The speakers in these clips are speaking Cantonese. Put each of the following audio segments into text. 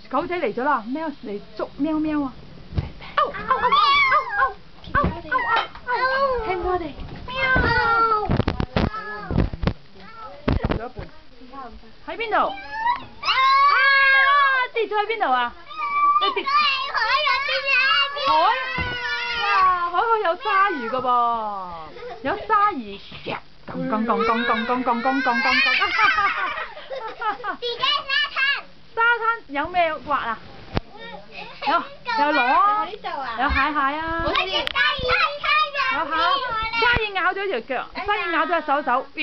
狗仔嚟咗啦，喵嚟捉喵喵啊！聽我哋。入咗一半。喺邊度？跌咗喺邊度啊？你跌海？哇！海有鯊魚噶噃，有鯊魚夾，沙灘有咩滑啊？有螺，有蟹啊，有蝦，鯊魚咬咗條腳，鯊魚咬咗隻手，鯊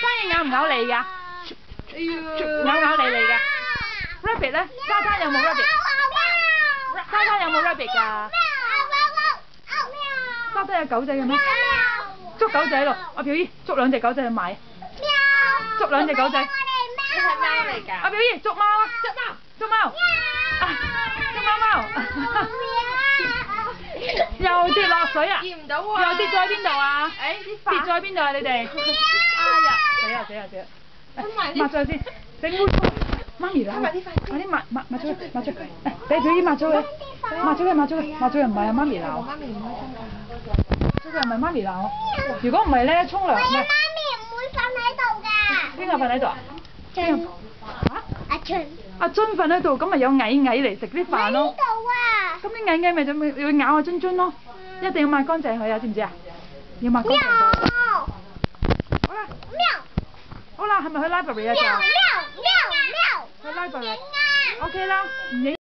魚咬唔咬你㗎？咬你嚟㗎 ？Rabbit 咧？沙灘有冇 rabbit？ 沙灘有冇 rabbit 㗎？沙灘有狗仔嘅咩？捉狗仔咯！阿表姨捉兩隻狗仔去買。捉兩隻狗仔。係貓嚟㗎。阿表姨捉貓啊！捉貓。捉貓。又跌落水啊！見唔到喎。又跌咗喺邊度啊？跌咗喺邊度啊？你哋？哎呀！死啊！抹咗佢先，整污糟。媽咪啦！快啲抹咗佢，俾表姨抹咗佢，抹咗佢唔係啊媽咪鬧。媽咪唔開心㗎。呢個係咪媽咪鬧？如果唔係咧，沖涼咩？媽咪唔會瞓喺度㗎。邊個瞓喺度啊？阿俊。阿津瞓喺度，咁咪有蟻嚟食啲飯咯。呢度啊。咁啲蟻咪就要咬阿津咯，一定要抹乾淨佢啊，知唔知啊？要抹乾淨佢。好啦。好啦，係咪去 library 啊？去 library。OK 啦，唔影。